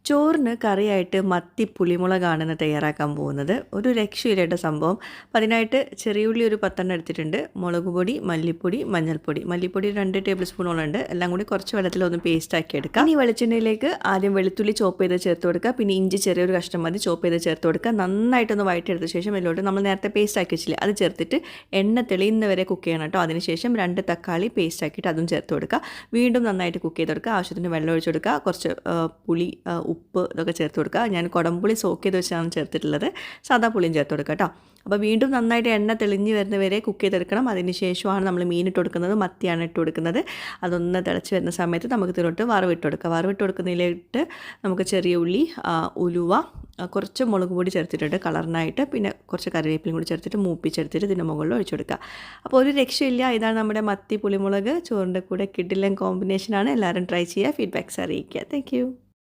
ചോറിന് കറിയായിട്ട് മത്തി പുളിമുളകാണ് ഇന്ന് തയ്യാറാക്കാൻ പോകുന്നത്. ഒരു രക്ഷയില്ലാത്ത സംഭവം. അപ്പോൾ അതിനായിട്ട് ചെറിയ ഉള്ളി ഒരു 10 എടുത്തിട്ടുണ്ട്, മുളക് പൊടി, മല്ലിപ്പൊടി, മഞ്ഞൾപ്പൊടി. മല്ലിപ്പൊടി 2 ടേബിൾ സ്പൂണോളം ഉണ്ട്. എല്ലാം കൂടി കുറച്ച് വെള്ളത്തിലൊന്ന് പേസ്റ്റ് ആക്കി എടുക്കാം. ഇനി വെളിച്ചെണ്ണയിലേക്ക് ആദ്യം വെളുത്തുള്ളി ചോപ്പ് ചെയ്ത് ചേർത്ത് കൊടുക്കുക. പിന്നെ ഇഞ്ചി ചെറിയൊരു കഷ്ണം മതി ചോപ്പ് ചെയ്ത് ചേർത്ത് കൊടുക്കുക. നന്നായിട്ടൊന്ന് വഴറ്റിയെടുത്ത ശേഷം ഇതിലോട്ട് നമ്മൾ നേരത്തെ പേസ്റ്റ് ആക്കി വെച്ചില്ലേ അത് ചേർത്തിട്ട് എണ്ണ തെളിയുന്നവരെ കുക്ക് ചെയ്യണം കേട്ടോ. അതിനുശേഷം 2 തക്കാളി പേസ്റ്റ് ആക്കിയിട്ട് അതും ചേർത്ത് കൊടുക്കുക. വീണ്ടും നന്നായിട്ട് കുക്ക് ചെയ്തെടുക്കുക. ആവശ്യത്തിന് വെള്ളം ഒഴിച്ച് കൊടുക്കുക. കുറച്ച് പുളി, ഉപ്പ് ഇതൊക്കെ ചേർത്ത് കൊടുക്കുക. ഞാൻ കുടംപുളി സോക്ക് ചെയ്ത് വെച്ചാണ് ചേർത്തിട്ടുള്ളത്. സാധാ പുളിയും ചേർത്ത് കൊടുക്കുക കേട്ടോ. അപ്പോൾ വീണ്ടും നന്നായിട്ട് എണ്ണ തെളിഞ്ഞ് വരുന്നവരെ കുക്ക് ചെയ്തെടുക്കണം. അതിന് ശേഷമാണ് നമ്മൾ മീൻ ഇട്ട് കൊടുക്കുന്നത്. മത്തിയാണ് ഇട്ട് കൊടുക്കുന്നത്. അതൊന്ന് തിളച്ച് വരുന്ന സമയത്ത് നമുക്ക് ഇതിലോട്ട് വറവിട്ട് കൊടുക്കുക. വറവിട്ട് കൊടുക്കുന്നതിലിട്ട് നമുക്ക് ചെറിയ ഉള്ളി, ഉലുവ, കുറച്ച് മുളക് പൊടി ചേർത്തിട്ടുണ്ട് കളറിനായിട്ട്. പിന്നെ കുറച്ച് കറിവേപ്പിലയും കൂടി ചേർത്തിട്ട് മൂപ്പിച്ചെടുത്തിട്ട് ഇതിൻ്റെ മുകളിൽ ഒഴിച്ചു കൊടുക്കുക. അപ്പോൾ ഒരു രക്ഷയില്ല. ഇതാണ് നമ്മുടെ മത്തി പുളിമുളക്. ചോറിൻ്റെ കൂടെ കിടിലൻ കോമ്പിനേഷനാണ്. എല്ലാവരും ട്രൈ ചെയ്യുക. ഫീഡ്ബാക്ക്സ് അറിയിക്കുക. താങ്ക്